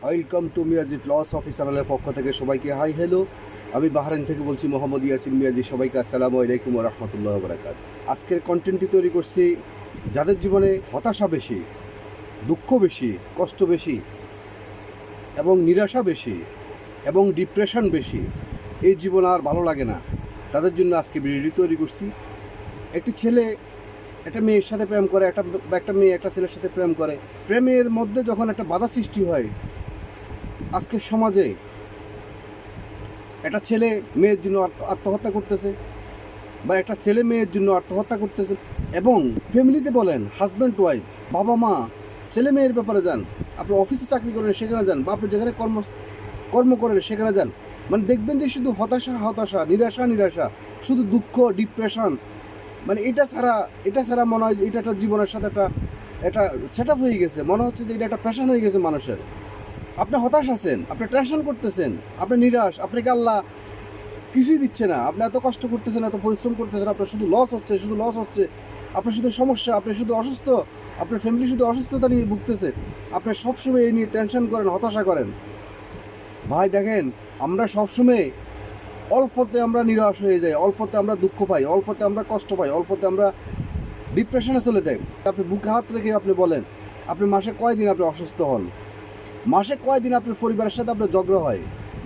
Welcome to Miyaji philosophy চ্যানেলের পক্ষ থেকে সবাইকে হাই হ্যালো। আমি বাহরাইন থেকে বলছি মোহাম্মদ ইয়াসিন মিয়াজি। সবাইকে আসসালামু আলাইকুম ওয়া রাহমাতুল্লাহি ওয়া বারাকাতুহু। আজকের কন্টেন্টটি তৈরি করছি যাদের জীবনে হতাশা বেশি, দুঃখ বেশি, কষ্ট বেশি এবং নিরাশা বেশি এবং ডিপ্রেশন বেশি, এই জীবন আর ভালো লাগে না, তাদের জন্য আজকে ভিডিওটি তৈরি করছি। একটি ছেলে একটা মেয়ের সাথে প্রেম করে, একটা মেয়ে একটা ছেলের সাথে প্রেম করে। প্রেমের মধ্যে যখন একটা বাধা সৃষ্টি হয়, আজকের সমাজে একটা ছেলে মেয়ের জন্য আত্মহত্যা করতেছে, বা একটা ছেলে মেয়ের জন্য আত্মহত্যা করতেছে। এবং ফ্যামিলিতে বলেন, হাজব্যান্ড ওয়াইফ, বাবা মা, ছেলে মেয়ের ব্যাপারে যান, আপনি অফিসে চাকরি করেন সেখানে যান, বা আপনি যেখানে কর্ম করেন সেখানে যান, মানে দেখবেন যে শুধু হতাশা, নিরাশা, শুধু দুঃখ, ডিপ্রেশন। মানে এটা ছাড়া মনে হয় যে এটা একটা জীবনের সাথে একটা সেট আপ হয়ে গেছে, মনে হচ্ছে যে এটা একটা প্যাশন হয়ে গেছে মানুষের। আপনি হতাশ আছেন, আপনি টেনশন করতেছেন, আপনি নিরাশ, আপনাকে আল্লাহ কিছুই দিচ্ছে না, আপনি এত কষ্ট করতেছেন, এত পরিশ্রম করতেছেন, আপনার শুধু লস হচ্ছে, আপনার শুধু সমস্যা, আপনি শুধু অসুস্থ, আপনার ফ্যামিলি শুধু অসুস্থতা নিয়ে ভুগতেছে, আপনি সবসময় এই নিয়ে টেনশন করেন, হতাশা করেন। ভাই দেখেন, আমরা সবসময় অল্পতে আমরা নিরাশ হয়ে যাই, অল্পতে আমরা দুঃখ পাই, অল্পতে আমরা কষ্ট পাই, অল্পতে আমরা ডিপ্রেশনে চলে যাই। আপনি বুকে হাত রেখে আপনি বলেন, আপনি মাসে কয়দিন আপনি অসুস্থ হন? মাসে কয়দিন আপনার পরিবারের সাথে আপনার ঝগড়া হয়?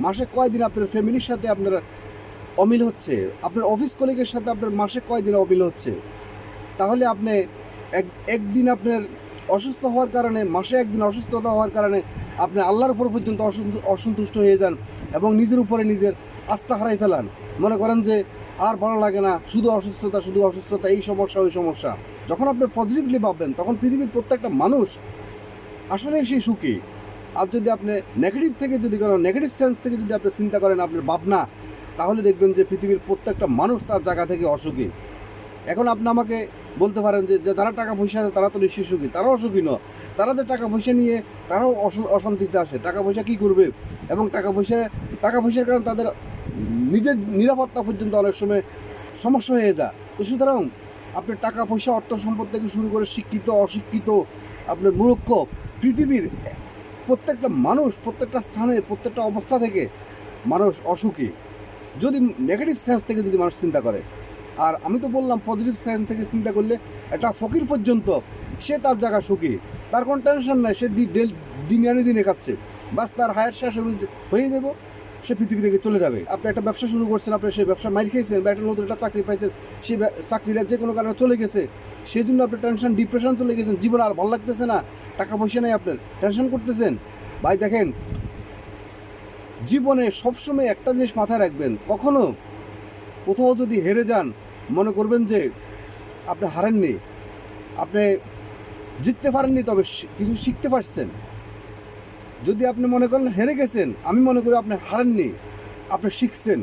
মাসে কয়দিন আপনার ফ্যামিলির সাথে আপনার অমিল হচ্ছে? আপনার অফিস কলিগের সাথে আপনার মাসে কয়দিন অমিল হচ্ছে? তাহলে আপনি একদিন আপনার অসুস্থ হওয়ার কারণে, মাসে একদিন অসুস্থতা হওয়ার কারণে আপনি আল্লাহর উপর পর্যন্ত অসন্তুষ্ট হয়ে যান এবং নিজের উপরে নিজের আস্থা হারাই ফেলান। মনে করেন যে আর ভালো লাগে না, শুধু অসুস্থতা, এই সমস্যা ওই সমস্যা। যখন আপনি পজিটিভলি ভাববেন, তখন পৃথিবীর প্রত্যেকটা মানুষ আসলে সেই সুখী। আর যদি আপনি নেগেটিভ সেন্স থেকে যদি আপনি চিন্তা করেন আপনার ভাবনা, তাহলে দেখবেন যে পৃথিবীর প্রত্যেকটা মানুষ তার জায়গা থেকে অসুখী। এখন আপনি আমাকে বলতে পারেন যে যারা টাকা পয়সা আছে তারা তো নিশ্চয়ই সুখী। তারাও অসুখী নয়। তারা যে টাকা পয়সা নিয়ে তারাও অশান্তিতে আসে। টাকা পয়সা কী করবে, এবং টাকা পয়সার কারণে তাদের নিজের নিরাপত্তা পর্যন্ত অনেক সময় সমস্যা হয়ে যায়। তো সুতরাং আপনি টাকা পয়সা, অর্থ সম্পদ থেকে শুরু করে শিক্ষিত, অশিক্ষিত, আপনার মূর্খ, পৃথিবীর প্রত্যেকটা মানুষ, প্রত্যেকটা স্থানে, প্রত্যেকটা অবস্থা থেকে মানুষ অসুখী, যদি নেগেটিভ সেন্স থেকে যদি মানুষ চিন্তা করে। আর আমি তো বললাম, পজিটিভ সেন্স থেকে চিন্তা করলে একটা ফকির পর্যন্ত সে তার জায়গা সুখী, তার কোনো টেনশন নাই, সে দিনে খাচ্ছে, বাস তার হায়ার শেষ হয়ে যাব, সে পৃথিবী থেকে চলে যাবে। আপনি একটা ব্যবসা শুরু করছেন, আপনি সেই ব্যবসা মাইর খেয়েছেন, বা একটা নতুন একটা চাকরি পাইছেন, সেই চাকরিটা যে কোনো কারণে চলে গেছে, সেই জন্য আপনি টেনশন, ডিপ্রেশন চলে গেছেন, জীবন আর ভালো লাগতেছে না, টাকা পয়সা নেই, আপনার টেনশন করতেছেন। ভাই দেখেন, জীবনে সবসময় একটা জিনিস মাথায় রাখবেন, কখনো কোথাও যদি হেরে যান, মনে করবেন যে আপনি হারেননি, আপনি জিততে পারেননি, তবে কিছু শিখতে পারছেন। যদি আপনি মনে করেন হেরে গেছেন, আমি মনে করি আপনি হারেননি, আপনি শিখছেন।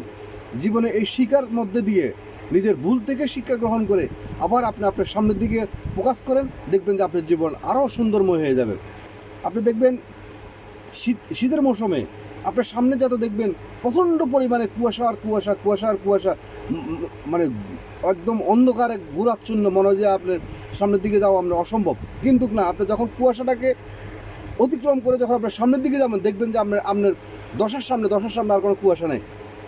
জীবনে এই শিকার মধ্যে দিয়ে নিজের ভুল থেকে শিক্ষা গ্রহণ করে আবার আপনি আপনার সামনের দিকে ফোকাস করেন, দেখবেন যে আপনার জীবন আরও সুন্দরময় হয়ে যাবে। আপনি দেখবেন শীতের মৌসুমে আপনার সামনে যত দেখবেন প্রচণ্ড পরিমাণে কুয়াশা, মানে একদম অন্ধকারে ঘোরাচ্ছন্ন, মনে হয় যে আপনার সামনের দিকে যাওয়া আপনার অসম্ভব। কিন্তু না, আপনি যখন কুয়াশাটাকে অতিক্রম করে যখন আপনার সামনের দিকে যাবেন, দেখবেন যে আপনার দশার সামনে আর কোনো কুয়াশা নেই।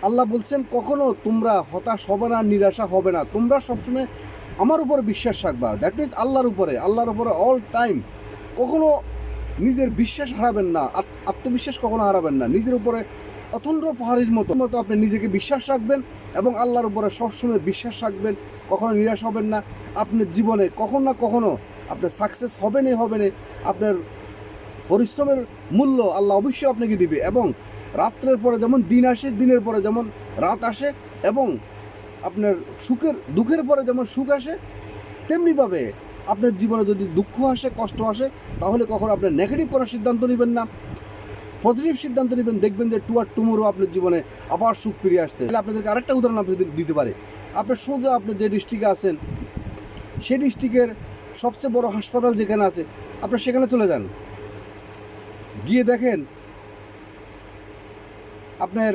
আল্লাহ বলছেন, কখনো তোমরা হতাশ হবে না, নিরাশা হবে না, তোমরা সবসময় আমার উপরে বিশ্বাস রাখবা। দ্যাট মিনস আল্লাহর উপরে অল টাইম। কখনো নিজের বিশ্বাস হারাবেন না, আত্মবিশ্বাস কখনো হারাবেন না। নিজের উপরে অতন্দ্র পাহাড়ির মতো আপনি নিজেকে বিশ্বাস রাখবেন এবং আল্লাহর উপরে সবসময় বিশ্বাস রাখবেন, কখনো নিরাশ হবেন না। আপনার জীবনে কখনো না কখনো আপনার সাকসেস হবেনই। আপনার পরিশ্রমের মূল্য আল্লাহ অবশ্যই আপনাকে দিবে। এবং রাত্রের পরে যেমন দিন আসে, দিনের পরে যেমন রাত আসে, এবং আপনার দুঃখের পরে যেমন সুখ আসে, তেমনিভাবে আপনার জীবনে যদি দুঃখ আসে, কষ্ট আসে, তাহলে কখনো আপনার নেগেটিভ কোনো সিদ্ধান্ত নেবেন না, পজিটিভ সিদ্ধান্ত নেবেন। দেখবেন যে টুমোরো আপনার জীবনে আবার সুখ ফিরে আসছে। তাহলে আপনাদেরকে আরেকটা উদাহরণ আপনাদের দিতে পারে। আপনার সোজা আপনি যে ডিস্ট্রিক্টে আছেন, সেই ডিস্ট্রিক্টের সবচেয়ে বড় হাসপাতাল যেখানে আছে, আপনার সেখানে চলে যান, গিয়ে দেখেন আপনার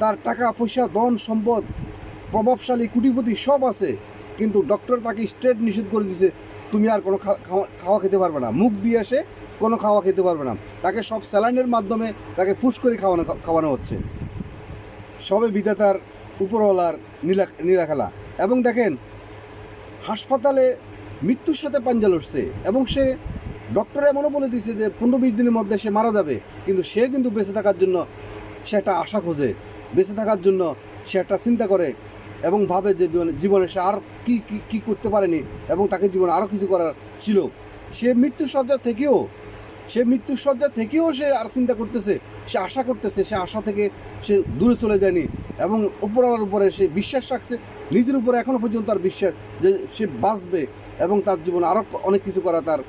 তার টাকা পয়সা, ধন সম্পদ, প্রভাবশালী, কোটিপতি সব আছে, কিন্তু ডক্টর তাকে স্ট্রেট নিষেধ করে দিয়েছে তুমি আর কোনো খাওয়া খেতে পারবে না, মুখ দিয়ে সে কোনো খাওয়া খেতে পারবে না, তাকে সব স্যালাইনের মাধ্যমে তাকে পুশ করে খাওয়ানো হচ্ছে। সবে বিধাতার উপরওয়ালার নীলা খেলা। এবং দেখেন হাসপাতালে মৃত্যুর সাথে পাঞ্জা লড়ছে, এবং সে ডক্টর এমনও বলে দিয়েছে যে 15-20 দিনের মধ্যে সে মারা যাবে, কিন্তু সে কিন্তু বেঁচে থাকার জন্য সে একটা আশা খোঁজে, বেঁচে থাকার জন্য সে একটা চিন্তা করে এবং ভাবে যে জীবনে সে আর কি করতে পারেনি এবং তাকে জীবনে আরও কিছু করার ছিল। সে মৃত্যুসজ্জা থেকেও সে আর চিন্তা করতেছে, সে আশা করতেছে, সে আশা থেকে সে দূরে চলে যায়নি এবং উপরের উপরে সে বিশ্বাস রাখছে, নিজের উপরে এখনও পর্যন্ত তার বিশ্বাস যে সে বাঁচবে এবং তার জীবনে আরও অনেক কিছু করা তার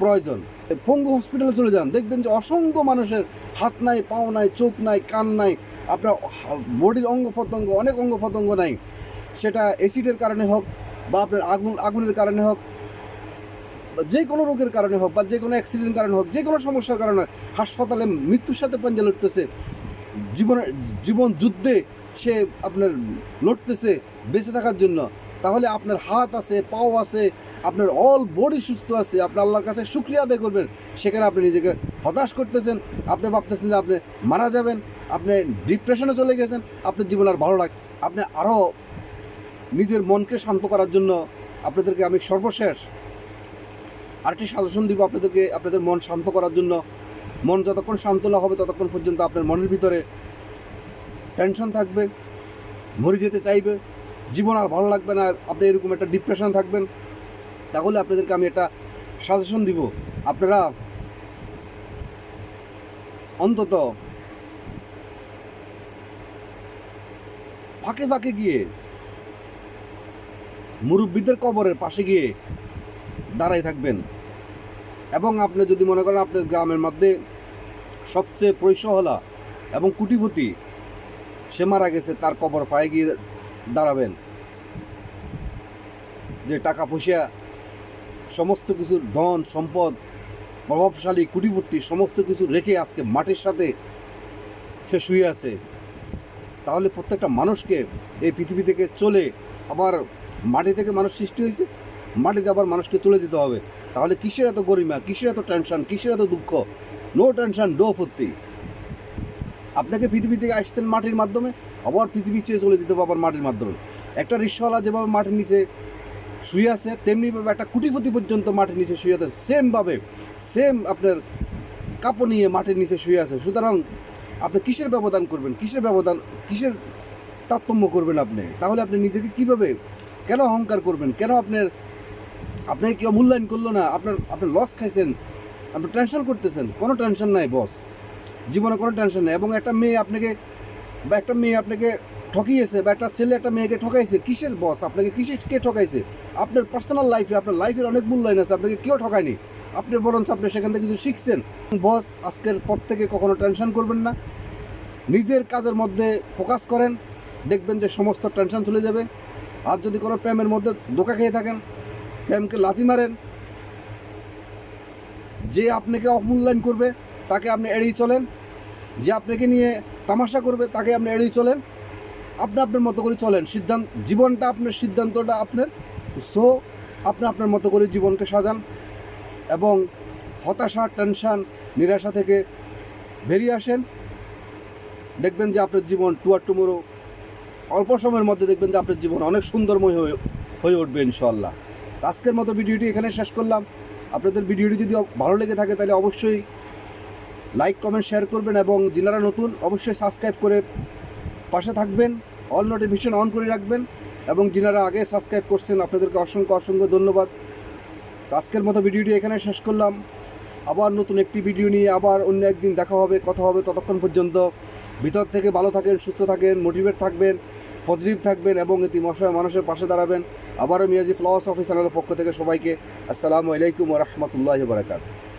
প্রয়োজন। পঙ্গু হসপিটালে চলে যান, দেখবেন যে অসংখ্য মানুষের হাত নাই, পাও নাই, চোখ নাই, কান নাই, আপনার বডির অঙ্গ প্রত্যঙ্গ, অনেক অঙ্গ প্রত্যঙ্গ নাই, সেটা অ্যাসিডের কারণে হোক বা আপনার আগুনের কারণে হোক, যে কোনো রোগের কারণে হোক বা যে কোনো অ্যাক্সিডেন্টের কারণে হোক, যে কোনো সমস্যার কারণে হাসপাতালে মৃত্যুর সাথে পাঞ্জা লড়তেছে, জীবন যুদ্ধে সে আপনার লড়তেছে বেঁচে থাকার জন্য। তাহলে আপনার হাত আছে, পাও আছে, আপনার অল বডি সুস্থ আছে, আপনি আল্লাহর কাছে শুকরিয়া আদায় করবেন। সেখানে আপনি নিজেকে হতাশ করতেছেন, আপনি ভাবতেছেন যে আপনি মারা যাবেন, আপনি ডিপ্রেশনে চলে গেছেন, আপনার জীবন আর ভালো লাগে। আপনি আরও নিজের মনকে শান্ত করার জন্য আপনাদেরকে আমি সর্বশেষ আরেকটি সাজেশন দিব আপনাদেরকে, আপনাদের মন শান্ত করার জন্য। মন যতক্ষণ শান্ত না হবে ততক্ষণ পর্যন্ত আপনার মনের ভিতরে টেনশন থাকবে, মরে যেতে চাইবে, জীবন আর ভালো লাগবে না, আপনি এরকম একটা ডিপ্রেশন থাকবেন। তাহলে আপনাদেরকে আমি একটা সাজেশন দিব, আপনারা অন্তত ফাঁকে ফাঁকে গিয়ে মুরব্বীদের কবরের পাশে গিয়ে দাঁড়াই থাকবেন। এবং আপনি যদি মনে করেন আপনার গ্রামের মধ্যে সবচেয়ে পয়সাওয়ালা এবং কোটিপতি সে মারা গেছে, তার কবর পায়ে গিয়ে দাঁড়াবেন। যে টাকা পয়সা, সমস্ত কিছু ধন সম্পদ, প্রভাবশালী কোটিপতি সমস্ত কিছু রেখে আজকে মাটির সাথে সে শুয়ে আছে, তাহলে প্রত্যেকটা মানুষকে এই পৃথিবী থেকে চলে, আবার মাটি থেকে মানুষ সৃষ্টি হয়েছে, মাটিতে আবার মানুষকে চলে যেতে হবে। তাহলে কিসের এত গরিমা, কিসের এত টেনশন, কিসের এত দুঃখ? নো টেনশন, নো ফুর্তি। আপনাকে পৃথিবী থেকে আসছেন মাটির মাধ্যমে, আবার পৃথিবী চেয়ে চলে যেতে হবে আবার মাটির মাধ্যমে। একটা রিক্সাওয়ালা যেভাবে মাটির নিচে শুয়ে আছে, তেমনিভাবে একটা কোটিপতি পর্যন্ত মাটির নিচে শুয়ে আছে, সেম আপনার কাপড় নিয়ে মাটির নিচে শুয়ে আছে। সুতরাং আপনি কিসের ব্যবধান করবেন, কিসের তারতম্য করবেন আপনি? তাহলে আপনি নিজেকে কীভাবে, কেন অহংকার করবেন? কেন আপনাকে কেউ মূল্যায়ন করলো না, আপনি লস খাইছেন, আপনি টেনশন করতেছেন? কোনো টেনশন নাই বস, জীবনে কোনো টেনশন নেই। এবং একটা মেয়ে আপনাকে ঠকিয়েছে, বা একটা ছেলে একটা মেয়েকে ঠকাইছে, কিসের বস? আপনাকে কে ঠকাইছে? আপনার পার্সোনাল লাইফে, আপনার লাইফের অনেক মূল্যায়ন আছে, আপনাকে কেউ ঠকায়নি, আপনি বরঞ্চ আপনি সেখান থেকে কিছু শিখছেন। বস, আজকের পর থেকে কখনো টেনশন করবেন না, নিজের কাজের মধ্যে ফোকাস করেন, দেখবেন যে সমস্ত টেনশন চলে যাবে। আর যদি কোনো প্রেমের মধ্যে ধোঁকা খেয়ে থাকেন, প্রেমকে লাথি মারেন। যে আপনাকে অমূল্যায়ন করবে তাকে আপনি এড়িয়ে চলেন, যে আপনাকে নিয়ে তামাশা করবে তাকে আপনি এড়িয়ে চলেন। আপনি আপনার মতো করে চলেন, জীবনটা আপনার, সিদ্ধান্তটা আপনার। সো আপনি আপনার মতো করে জীবনকে সাজান এবং হতাশা, টেনশন, নিরাশা থেকে বেরিয়ে আসেন। দেখবেন যে আপনার জীবন টুমোরো অল্প সময়ের মধ্যে দেখবেন যে আপনার জীবন অনেক সুন্দরময় হয়ে উঠবে ইনশাআল্লাহ। আজকের মতো ভিডিওটি এখানে শেষ করলাম। আপনাদের ভিডিওটি যদি ভালো লেগে থাকে তাহলে অবশ্যই লাইক, কমেন্ট, শেয়ার করবেন এবং যারা নতুন অবশ্যই সাবস্ক্রাইব করে পাশে থাকবেন, অল নোটিফিকেশন অন করে রাখবেন। এবং যারা আগে সাবস্ক্রাইব করছেন আপনাদেরকে অসংখ্য ধন্যবাদ। তো আজকের মতো ভিডিওটি এখানে শেষ করলাম। আবার নতুন একটি ভিডিও নিয়ে আবার অন্য একদিন দেখা হবে, কথা হবে। ততক্ষণ পর্যন্ত ভিতর থেকে ভালো থাকেন, সুস্থ থাকেন, মোটিভেট থাকবেন, পজিটিভ থাকবেন এবং এটি মানুষের পাশে দাঁড়াবেন। আবারও মিয়াজি ফ্লাওয়ার্স অফিস চ্যানেলের পক্ষ থেকে সবাইকে আসসালামু আলাইকুম ওয়া রাহমাতুল্লাহি ওয়া বারাকাতুহু।